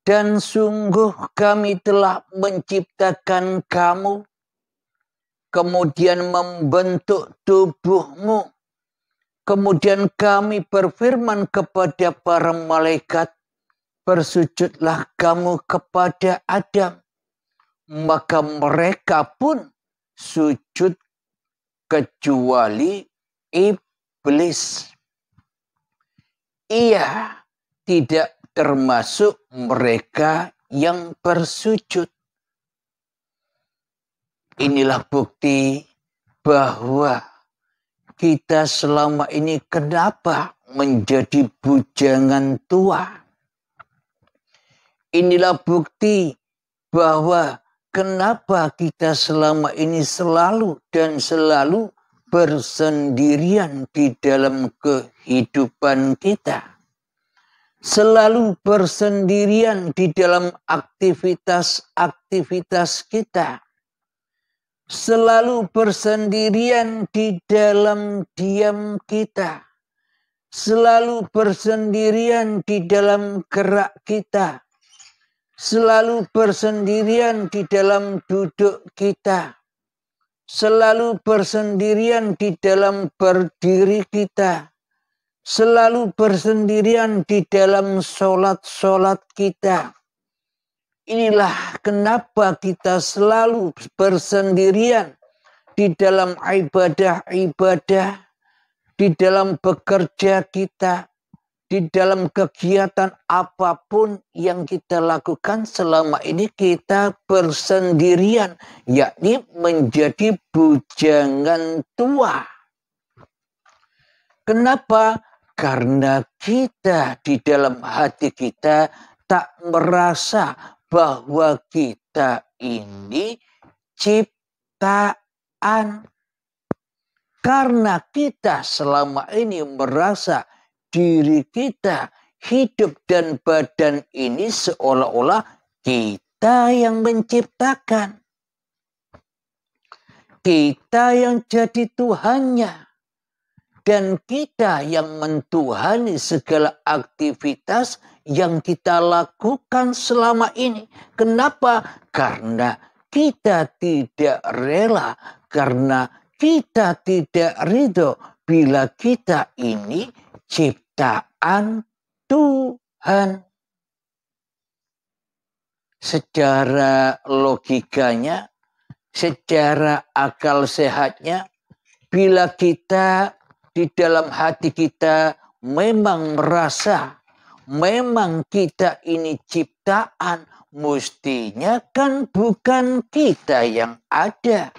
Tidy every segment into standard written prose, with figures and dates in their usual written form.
Dan sungguh kami telah menciptakan kamu, kemudian membentuk tubuhmu. Kemudian kami berfirman kepada para malaikat, bersujudlah kamu kepada Adam. Maka mereka pun sujud kecuali iblis. Ia tidak termasuk mereka yang bersujud. Inilah bukti bahwa kita selama ini kenapa menjadi bujangan tua. Inilah bukti bahwa kenapa kita selama ini selalu bersendirian di dalam kehidupan kita. Selalu bersendirian di dalam aktivitas-aktivitas kita. Selalu bersendirian di dalam diam kita. Selalu bersendirian di dalam gerak kita. Selalu bersendirian di dalam duduk kita. Selalu bersendirian di dalam berdiri kita. Selalu bersendirian di dalam sholat-sholat kita. Inilah kenapa kita selalu bersendirian di dalam ibadah-ibadah, di dalam bekerja kita, di dalam kegiatan apapun yang kita lakukan selama ini kita bersendirian, yakni menjadi bujangan tua. Kenapa? Karena kita di dalam hati kita tak merasa bahwa kita ini ciptaan. Karena kita selama ini merasa diri kita, hidup dan badan ini seolah-olah kita yang menciptakan. Kita yang jadi Tuhannya. Dan kita yang mentuhani segala aktivitas yang kita lakukan selama ini. Kenapa? Karena kita tidak rela, karena kita tidak ridho bila kita ini ciptaan Tuhan. Secara logikanya, secara akal sehatnya, bila kita di dalam hati kita memang merasa, memang kita ini ciptaan, mestinya kan bukan kita yang ada.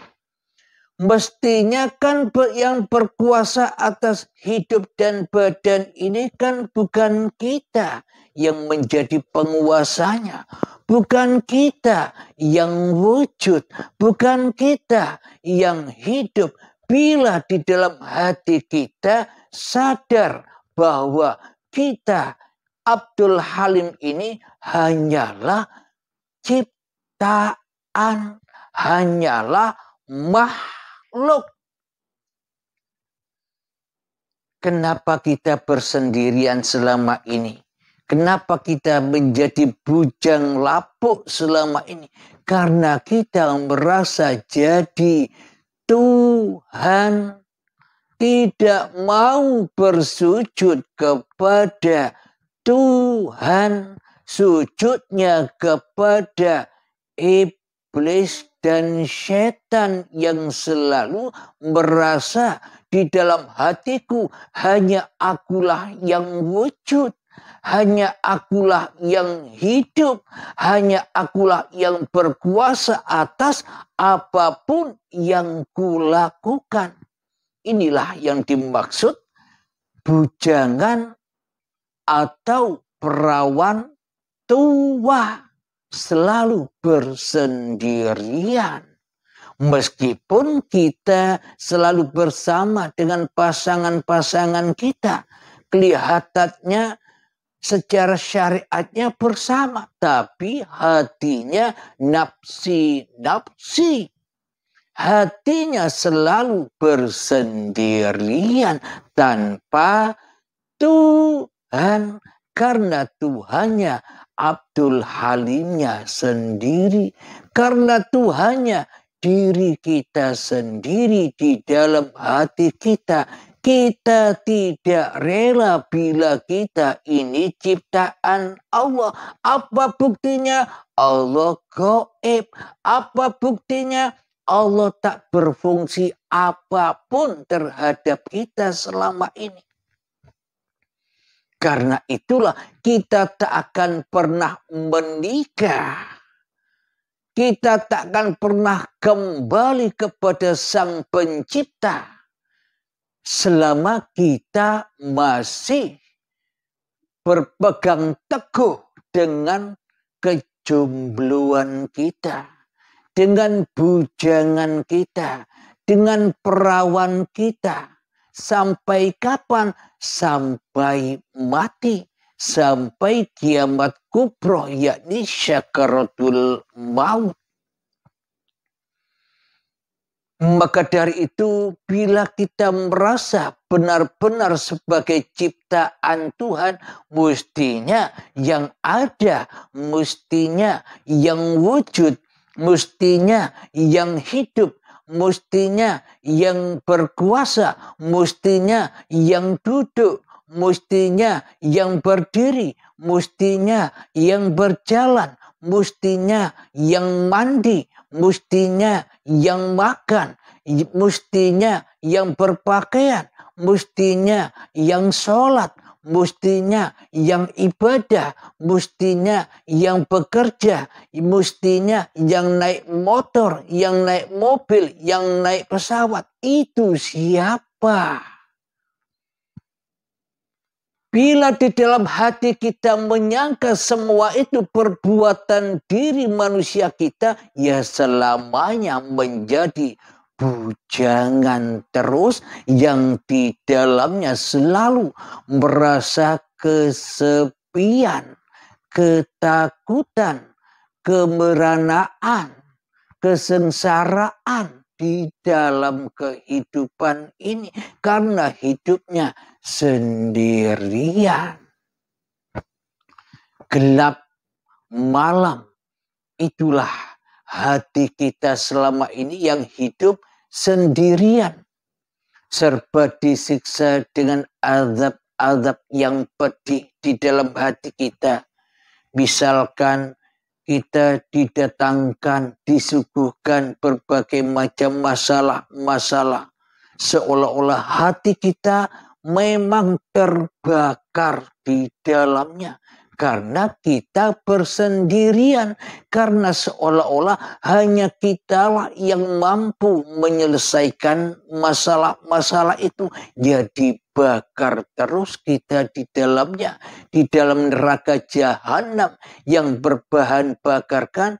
Mestinya kan yang berkuasa atas hidup dan badan ini kan bukan kita yang menjadi penguasanya. Bukan kita yang wujud, bukan kita yang hidup. Bila di dalam hati kita sadar bahwa kita Abdul Halim ini hanyalah ciptaan, hanyalah makhluk. Kenapa kita bersendirian selama ini? Kenapa kita menjadi bujang lapuk selama ini? Karena kita merasa jadi Tuhan, tidak mau bersujud kepada Tuhan, sujudnya kepada iblis dan setan yang selalu merasa di dalam hatiku hanya akulah yang wujud. Hanya akulah yang hidup, hanya akulah yang berkuasa atas apapun yang kulakukan. Inilah yang dimaksud bujangan atau perawan tua, selalu bersendirian. Meskipun kita selalu bersama dengan pasangan-pasangan kita, kelihatannya secara syariatnya bersama, tapi hatinya nafsi-nafsi. Hatinya selalu bersendirian tanpa Tuhan. Karena Tuhannya Abdul Halimnya sendiri. Karena Tuhannya diri kita sendiri di dalam hati kita. Kita tidak rela bila kita ini ciptaan Allah. Apa buktinya? Allah gaib. Apa buktinya? Allah tak berfungsi apapun terhadap kita selama ini. Karena itulah kita tak akan pernah menikah. Kita tak akan pernah kembali kepada Sang Pencipta selama kita masih berpegang teguh dengan kejombloan kita, dengan bujangan kita, dengan perawan kita. Sampai kapan? Sampai mati. Sampai kiamat kubro, yakni syakaratul maut. Maka dari itu, bila kita merasa benar-benar sebagai ciptaan Tuhan, mestinya yang ada, mestinya yang wujud, mestinya yang hidup, mestinya yang berkuasa, mestinya yang duduk, mestinya yang berdiri, mestinya yang berjalan, mestinya yang mandi, mestinya yang makan, mestinya yang berpakaian, mestinya yang sholat, mestinya yang ibadah, mestinya yang bekerja, mestinya yang naik motor, yang naik mobil, yang naik pesawat. Itu siapa? Bila di dalam hati kita menyangka semua itu perbuatan diri manusia kita, ya selamanya menjadi bujangan terus yang di dalamnya selalu merasa kesepian, ketakutan, kemeranaan, kesengsaraan di dalam kehidupan ini karena hidupnya sendirian. Gelap malam, itulah hati kita selama ini yang hidup sendirian. Serba disiksa dengan azab-azab yang pedih di dalam hati kita. Misalkan kita didatangkan, disuguhkan berbagai macam masalah-masalah. Seolah-olah hati kita memang terbakar di dalamnya. Karena kita bersendirian. Karena seolah-olah hanya kitalah yang mampu menyelesaikan masalah-masalah itu. Jadi bakar terus kita di dalamnya. Di dalam neraka jahanam yang berbahan bakarkan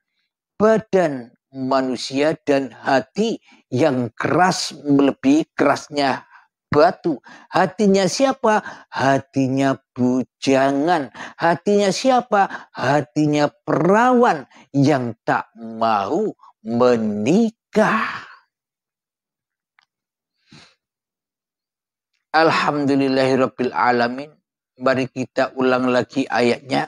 badan manusia dan hati yang keras melebihi kerasnya batu. Hatinya siapa? Hatinya bujangan. Hatinya siapa? Hatinya perawan yang tak mau menikah. Alhamdulillahirabbil alamin. Mari kita ulang lagi ayatnya.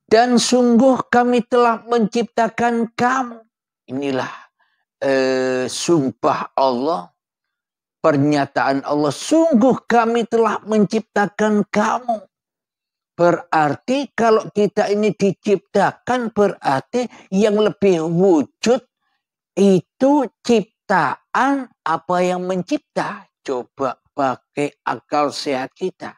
Dan sungguh kami telah menciptakan kamu. Inilah sumpah Allah. Pernyataan Allah, sungguh kami telah menciptakan kamu. Berarti kalau kita ini diciptakan, berarti yang lebih wujud itu ciptaan apa yang mencipta. Coba pakai akal sehat kita.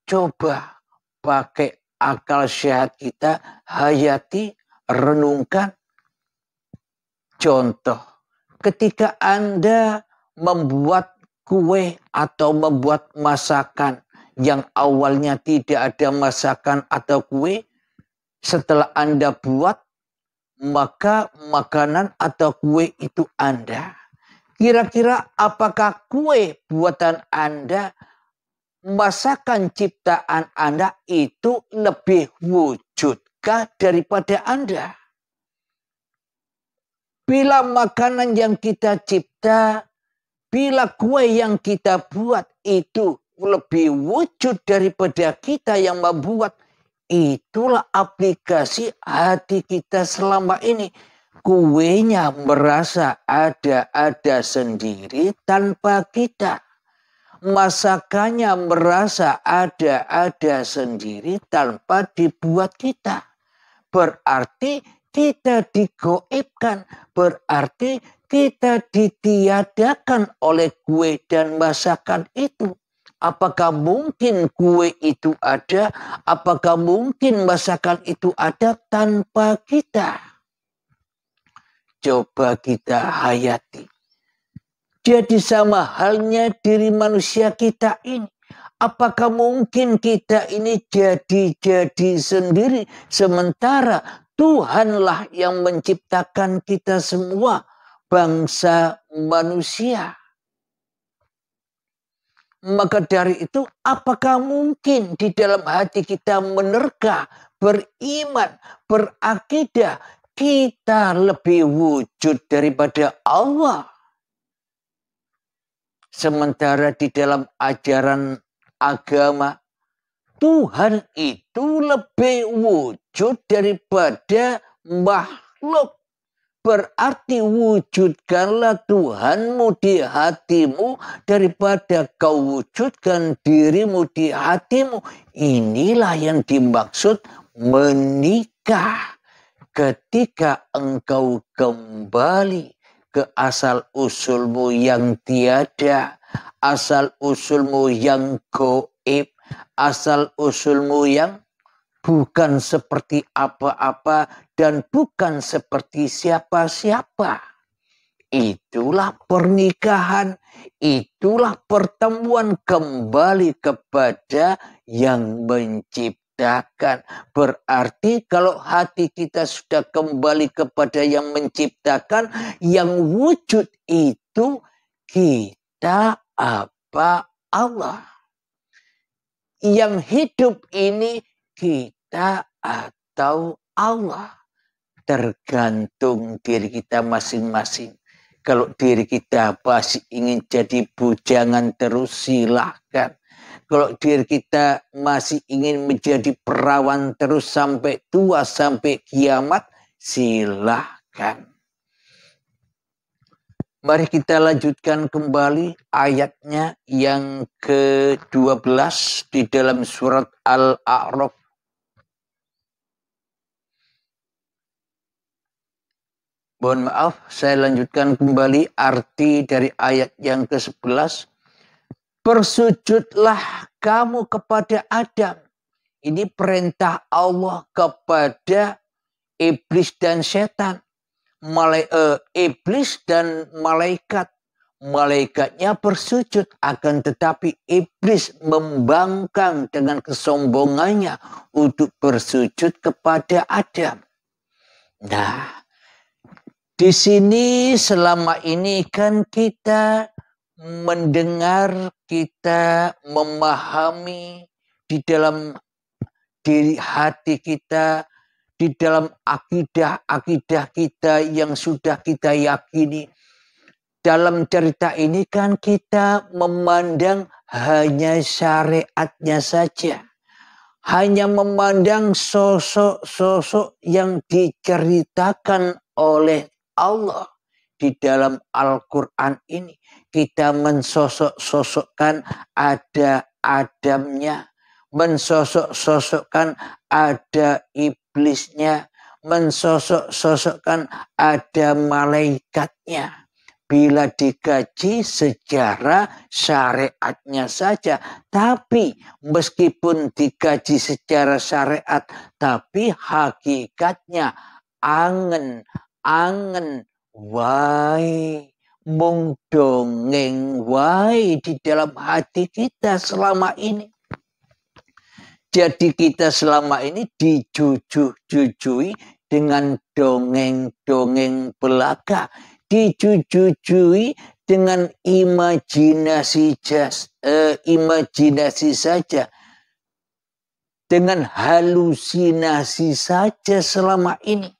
Coba pakai akal sehat kita, hayati, renungkan. Contoh, ketika Anda membuat kue atau membuat masakan yang awalnya tidak ada masakan atau kue, setelah Anda buat, maka makanan atau kue itu Anda. Kira-kira apakah kue buatan Anda, masakan ciptaan Anda itu lebih wujudkah daripada Anda? Bila makanan yang kita cipta, bila kue yang kita buat itu lebih wujud daripada kita yang membuat. Itulah aplikasi hati kita selama ini. Kuenya merasa ada sendiri tanpa kita. Masakannya merasa ada sendiri tanpa dibuat kita. Berarti kita digoibkan. Berarti kita ditiadakan oleh kue dan masakan itu. Apakah mungkin kue itu ada? Apakah mungkin masakan itu ada tanpa kita? Coba kita hayati. Jadi sama halnya diri manusia kita ini. Apakah mungkin kita ini jadi sendiri sementara Tuhanlah yang menciptakan kita semua bangsa manusia? Maka dari itu apakah mungkin di dalam hati kita menerka, beriman, berakidah kita lebih wujud daripada Allah? Sementara di dalam ajaran agama Tuhan itu lebih wujud daripada makhluk. Berarti wujudkanlah Tuhanmu di hatimu daripada kau wujudkan dirimu di hatimu. Inilah yang dimaksud menikah. Ketika engkau kembali ke asal usulmu yang tiada, asal usulmu yang goib, asal usulmu yang bukan seperti apa-apa dan bukan seperti siapa-siapa. Itulah pernikahan, itulah pertemuan kembali kepada yang menciptakan. Berarti kalau hati kita sudah kembali kepada yang menciptakan, yang wujud itu kita apa Allah. Yang hidup ini kita atau Allah. Tergantung diri kita masing-masing. Kalau diri kita masih ingin jadi bujangan terus silahkan. Kalau diri kita masih ingin menjadi perawan terus sampai tua, sampai kiamat, silahkan. Mari kita lanjutkan kembali ayatnya yang ke-12 di dalam surat Al-A'raf. Mohon maaf, saya lanjutkan kembali arti dari ayat yang ke-11. Bersujudlah kamu kepada Adam. Ini perintah Allah kepada iblis dan setan. Iblis dan malaikat. Malaikatnya bersujud, akan tetapi iblis membangkang dengan kesombongannya untuk bersujud kepada Adam. Nah, di sini selama ini kan kita mendengar, kita memahami di dalam diri hati kita, di dalam akidah kita yang sudah kita yakini. Dalam cerita ini kan kita memandang hanya syariatnya saja. Hanya memandang sosok-sosok yang diceritakan oleh Allah di dalam Al-Quran ini. Kita mensosok-sosokkan ada Adamnya, mensosok-sosokkan ada iblisnya, mensosok-sosokkan ada malaikatnya. Bila dikaji secara syariatnya saja. Tapi meskipun dikaji secara syariat, tapi hakikatnya angen wae, mung dongeng wae di dalam hati kita selama ini. Jadi kita selama ini dijujuh-jujui dengan dongeng-dongeng belaka. Dijujui dengan imajinasi saja, dengan halusinasi saja selama ini.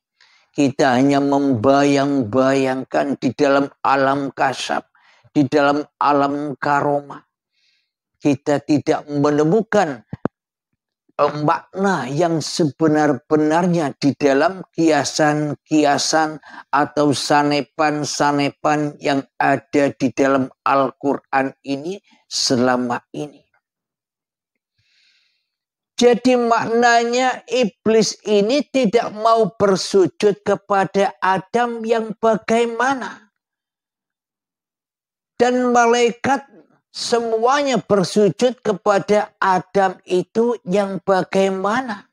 Kita hanya membayang-bayangkan di dalam alam kasab, di dalam alam karomah. kita tidak menemukan makna yang sebenar-benarnya di dalam kiasan-kiasan atau sanepan-sanepan yang ada di dalam Al-Quran ini selama ini. Jadi maknanya iblis ini tidak mau bersujud kepada Adam yang bagaimana. Dan malaikat semuanya bersujud kepada Adam itu yang bagaimana.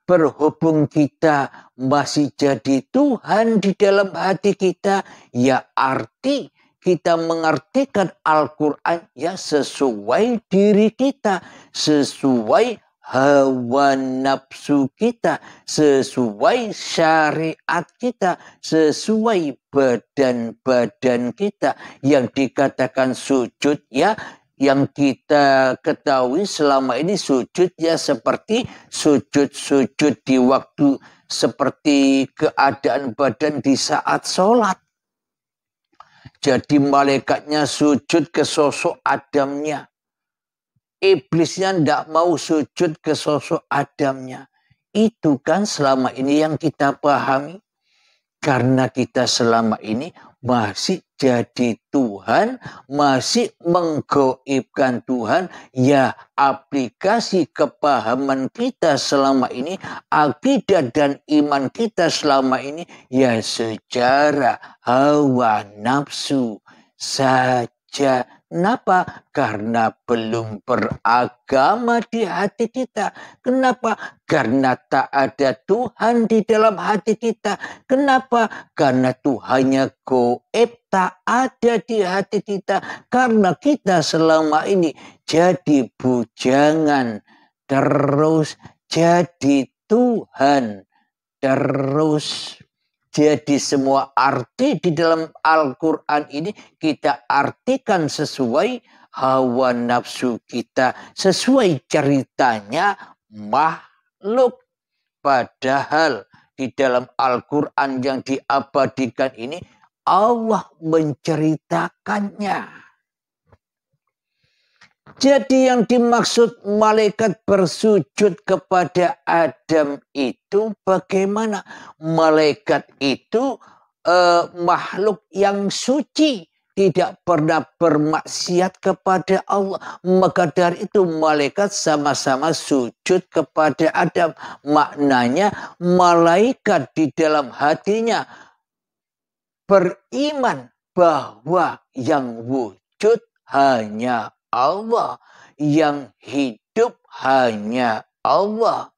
Berhubung kita masih jadi Tuhan di dalam hati kita, ya arti kita mengartikan Al-Quran ya sesuai diri kita, sesuai hawa nafsu kita, sesuai syariat kita, sesuai badan-badan kita. Yang dikatakan sujud ya, yang kita ketahui selama ini sujud ya seperti sujud-sujud di waktu seperti keadaan badan di saat sholat. Jadi malaikatnya sujud ke sosok Adamnya. Iblisnya tidak mau sujud ke sosok Adamnya. Itu kan selama ini yang kita pahami. Karena kita selama ini masih jadi Tuhan, masih menggaibkan Tuhan, ya aplikasi kepahaman kita selama ini, akidah dan iman kita selama ini, ya secara hawa nafsu saja. Kenapa? Karena belum beragama di hati kita. Kenapa? Karena tak ada Tuhan di dalam hati kita. Kenapa? Karena Tuhannya gaib, tak ada di hati kita. Karena kita selama ini jadi bujangan, terus jadi Tuhan, terus. Jadi semua arti di dalam Al-Quran ini kita artikan sesuai hawa nafsu kita. Sesuai ceritanya makhluk. Padahal di dalam Al-Quran yang diabadikan ini Allah menceritakannya. Jadi yang dimaksud malaikat bersujud kepada Adam itu bagaimana? Malaikat itu makhluk yang suci. Tidak pernah bermaksiat kepada Allah. Maka dari itu malaikat sama-sama sujud kepada Adam. Maknanya malaikat di dalam hatinya beriman bahwa yang wujud hanya Allah, yang hidup hanya Allah,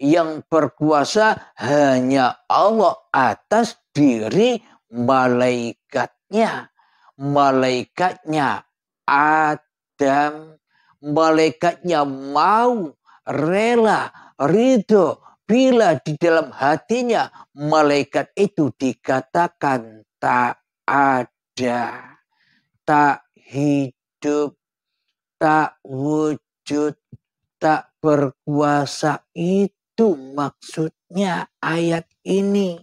yang berkuasa hanya Allah atas diri malaikatnya. Malaikatnya Adam, malaikatnya mau, rela, ridho bila di dalam hatinya malaikat itu dikatakan tak ada, tak hidup, tak wujud, tak berkuasa. Itu maksudnya ayat ini.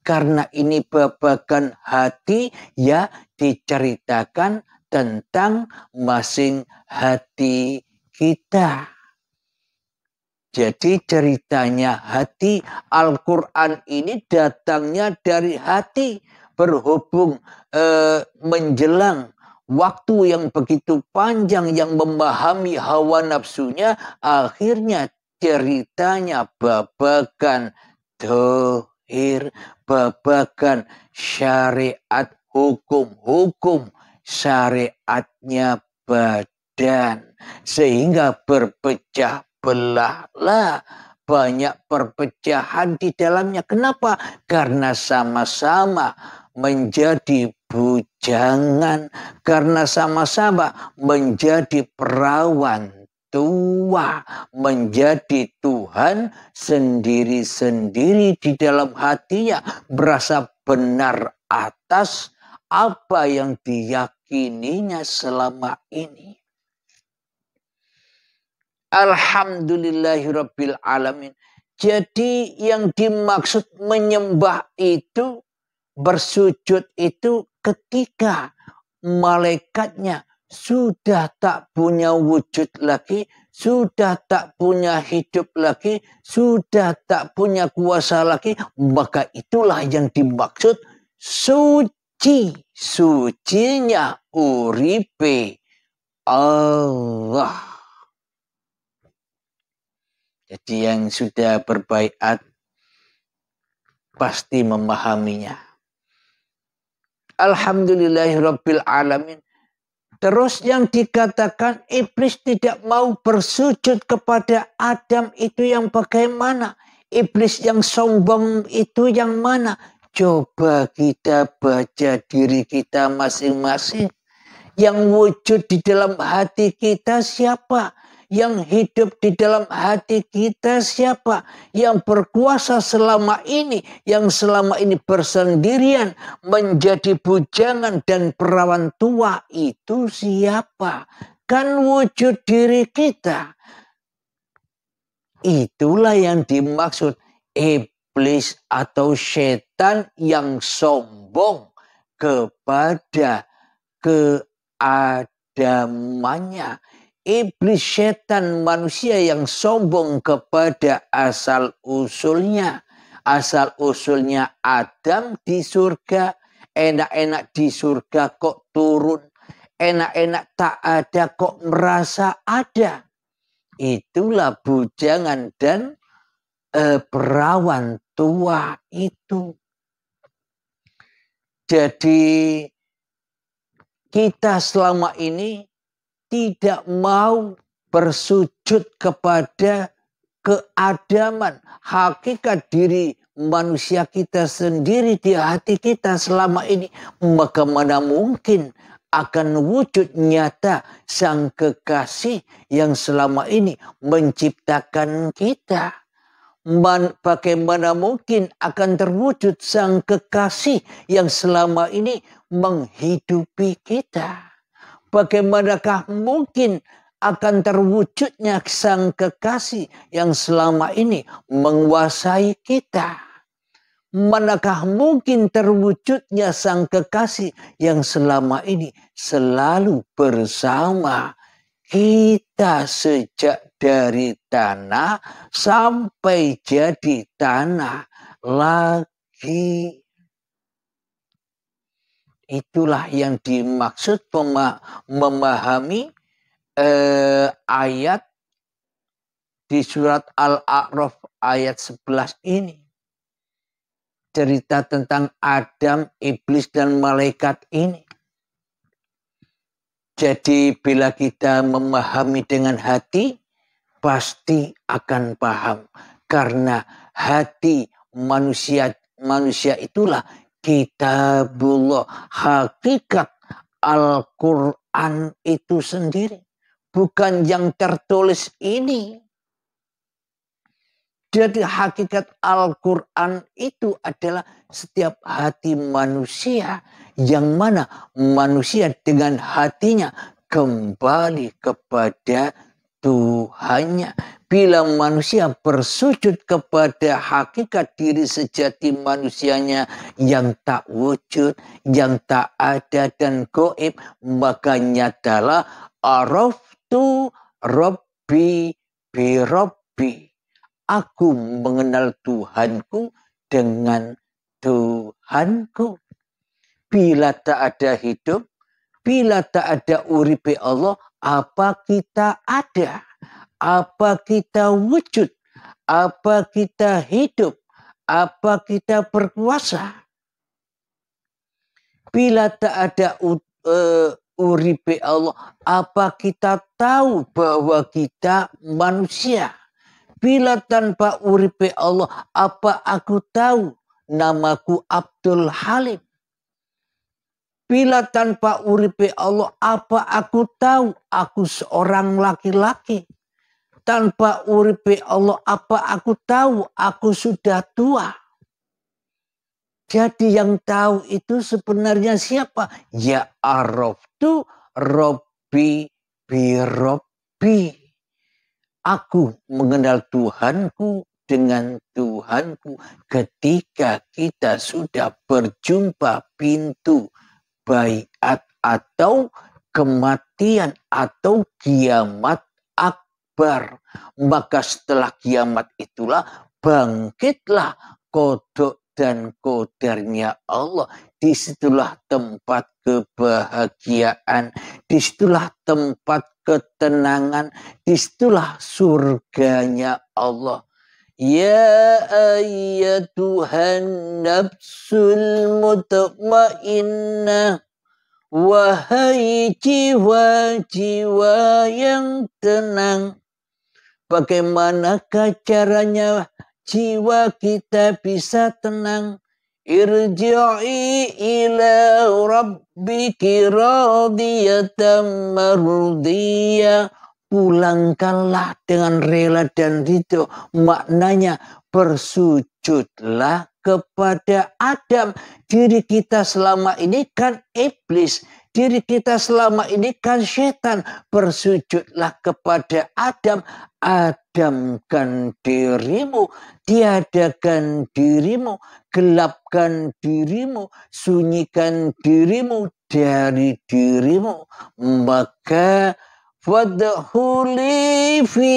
Karena ini babagan hati ya diceritakan tentang masing hati kita. Jadi ceritanya hati. Al-Quran ini datangnya dari hati. Berhubung menjelang waktu yang begitu panjang yang memahami hawa nafsunya, akhirnya ceritanya babagan dohir, babagan syariat hukum syariatnya badan, sehingga berpecah belahlah. Banyak perpecahan di dalamnya. Kenapa? Karena sama-sama menjadi bujangan, karena sama-sama menjadi perawan tua, menjadi Tuhan sendiri-sendiri di dalam hatinya, merasa benar atas apa yang diyakininya selama ini. Alhamdulillahirabbil alamin. Jadi yang dimaksud menyembah itu, bersujud itu ketika malaikatnya sudah tak punya wujud lagi, sudah tak punya hidup lagi, sudah tak punya kuasa lagi, maka itulah yang dimaksud suci. Sucinya uripe Allah. Jadi yang sudah berbaiat pasti memahaminya. Alhamdulillahirabbil alamin. Terus yang dikatakan iblis tidak mau bersujud kepada Adam itu yang bagaimana? Iblis yang sombong itu yang mana? Coba kita baca diri kita masing-masing. Yang wujud di dalam hati kita siapa? Yang hidup di dalam hati kita siapa? Yang berkuasa selama ini, yang selama ini bersendirian menjadi bujangan dan perawan tua itu siapa? Kan wujud diri kita. Itulah yang dimaksud iblis atau setan yang sombong kepada keadamannya. Iblis setan manusia yang sombong kepada asal usulnya. Asal usulnya Adam di surga. Enak-enak di surga kok turun. Enak-enak tak ada kok merasa ada. Itulah bujangan dan perawan tua itu. Jadi kita selama ini tidak mau bersujud kepada keadaman, hakikat diri manusia kita sendiri di hati kita selama ini. Maka mana mungkin akan wujud nyata sang kekasih yang selama ini menciptakan kita. Bagaimana mungkin akan terwujud sang kekasih yang selama ini menghidupi kita? Bagaimanakah mungkin akan terwujudnya sang kekasih yang selama ini menguasai kita? Manakah mungkin terwujudnya sang kekasih yang selama ini selalu bersama kita sejak dari tanah sampai jadi tanah lagi? Itulah yang dimaksud memahami ayat di surat Al-A'raf ayat 11 ini. Cerita tentang Adam, iblis dan malaikat ini. Jadi bila kita memahami dengan hati, pasti akan paham. Karena hati manusia itulah kitabullah, hakikat Al-Quran itu sendiri. Bukan yang tertulis ini. Jadi hakikat Al-Quran itu adalah setiap hati manusia. Yang mana manusia dengan hatinya kembali kepada Tuhannya. Bila manusia bersujud kepada hakikat diri sejati manusianya yang tak wujud, yang tak ada dan gaib, maka nyatalah araftu rabbi bi rabbi. Aku mengenal Tuhanku dengan Tuhanku. Bila tak ada hidup, bila tak ada uripe Allah, apa kita ada? Apa kita wujud? Apa kita hidup? Apa kita berkuasa? Bila tak ada uripe Allah, apa kita tahu bahwa kita manusia? Bila tanpa uripe Allah, apa aku tahu namaku Abdul Halim? Bila tanpa uripe Allah, apa aku tahu aku seorang laki-laki? Tanpa uripe Allah, apa aku tahu aku sudah tua? Jadi yang tahu itu sebenarnya siapa? Ya araftu rabbi bi rabbi. Aku mengenal Tuhanku dengan Tuhanku ketika kita sudah berjumpa pintu baiat atau kematian atau kiamat akbar. Maka setelah kiamat itulah bangkitlah kodok dan kodarnya Allah. Disitulah tempat kebahagiaan, disitulah tempat ketenangan, disitulah surganya Allah. Ya ayyatuhan nafsul mutmainnah, wahai jiwa-jiwa yang tenang. Bagaimanakah caranya jiwa kita bisa tenang? Irji'i ila rabbiki radiyatan mardiyah. Pulangkanlah dengan rela dan ridho. Maknanya bersujudlah kepada Adam. Diri kita selama ini kan iblis. Diri kita selama ini kan setan. Bersujudlah kepada Adam. Adamkan dirimu. Tiadakan dirimu. Gelapkan dirimu. Sunyikan dirimu dari dirimu. Maka fadkhuli fi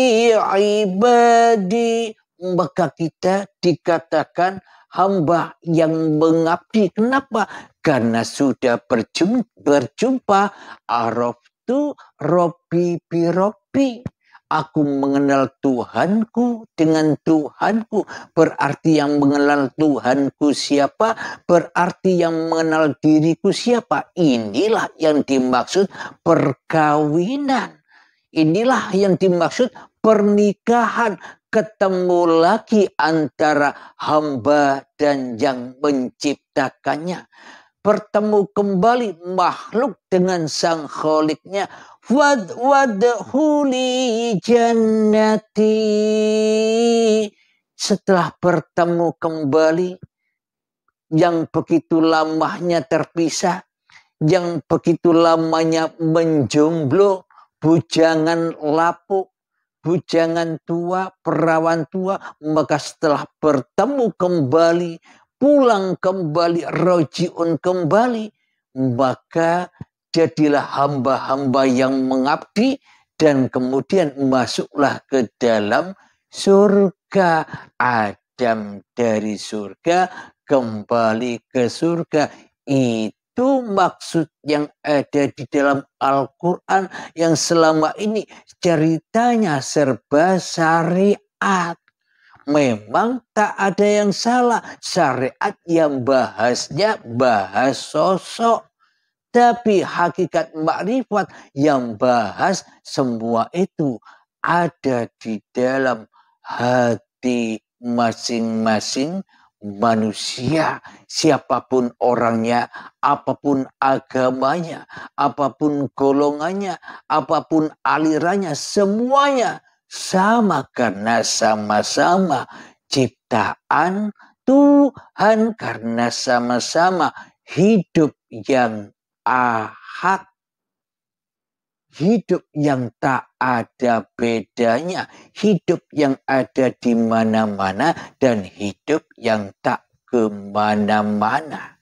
ibadi. Maka kita dikatakan hamba yang mengabdi. Kenapa? Karena sudah berjumpa. Araftu Rabbi bi Rabbi. Aku mengenal Tuhanku dengan Tuhanku. Berarti yang mengenal Tuhanku siapa? Berarti yang mengenal diriku siapa? Inilah yang dimaksud perkawinan. Inilah yang dimaksud pernikahan. Ketemu lagi antara hamba dan yang menciptakannya. Bertemu kembali makhluk dengan sang kholiknya. Wadhuli jannati. Setelah bertemu kembali, yang begitu lamanya terpisah, yang begitu lamanya menjomblo, bujangan lapuk, bujangan tua, perawan tua, maka setelah bertemu kembali, pulang kembali, rojiun kembali, maka jadilah hamba-hamba yang mengabdi dan kemudian masuklah ke dalam surga. Adam dari surga kembali ke surga. Itu maksud yang ada di dalam Al-Quran yang selama ini ceritanya serba syariat. Memang tak ada yang salah. Syariat yang bahasnya bahas sosok. Tapi hakikat makrifat yang bahas semua itu ada di dalam hati masing-masing manusia. Siapapun orangnya, apapun agamanya, apapun golongannya, apapun alirannya, semuanya sama karena sama-sama ciptaan Tuhan, karena sama-sama hidup yang ahad, hidup yang tak ada bedanya, hidup yang ada di mana-mana dan hidup yang tak kemana-mana.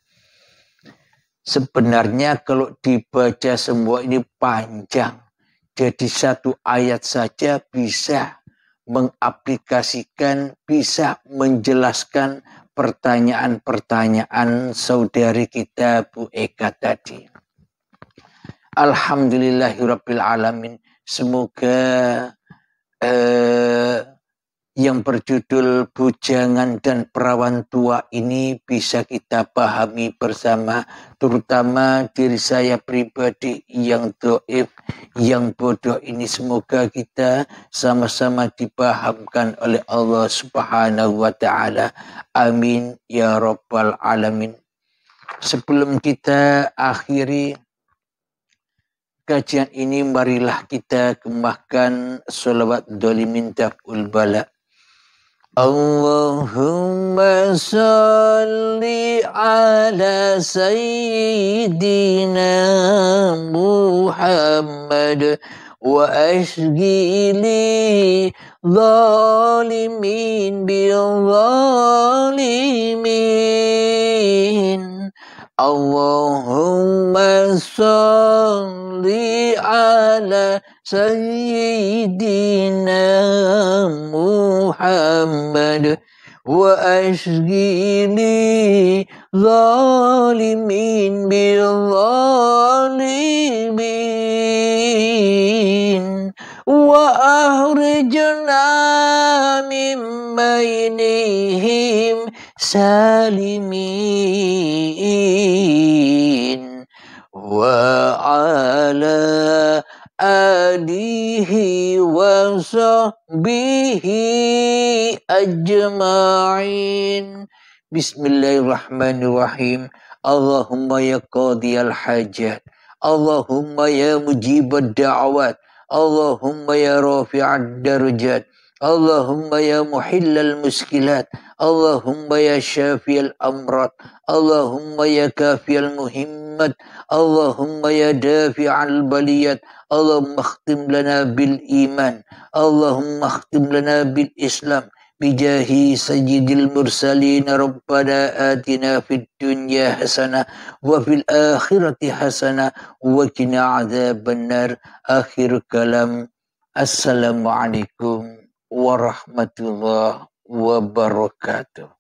Sebenarnya kalau dibaca semua ini panjang, jadi satu ayat saja bisa mengaplikasikan, bisa menjelaskan pertanyaan-pertanyaan saudari kita Bu Eka tadi. Alhamdulillahirabbil alamin. Semoga yang berjudul bujangan dan perawan tua ini bisa kita pahami bersama, terutama diri saya pribadi yang dhaif, yang bodoh ini. Semoga kita sama-sama dipahamkan oleh Allah Subhanahu wa taala. Amin ya rabbal alamin. Sebelum kita akhiri kajian ini, marilah kita kemahkan sholawat dolimin daf'ul bala. Allahumma salli ala sayyidina Muhammad wa ashgili zalimin bil zalimin. Allahumma salli salli ala sayyidina Muhammad wa ashghili zalimin bil zalimin wa ahrijna min bainihim salimin wa ala alihi wa sahbihi ajma'in. Bismillahirrahmanirrahim. Allahumma ya qadiyal hajat, Allahumma ya mujibad da'awat, Allahumma ya rafi'ad darajat, Allahumma ya muhillal muskilat, Allahumma ya syafiyal amrat, Allahumma ya kafiyal muhimmat, Allahumma ya dafi'al baliyat, Allahumma akhtim lana bil iman, Allahumma akhtim lana bil islam, bijahi sayyidil mursalin. Rabbana atina fid dunya hasanah wa fil akhirati hasanah wa qina adzabannar. Akhir kalam, assalamualaikum warahmatullahi wabarakatuh.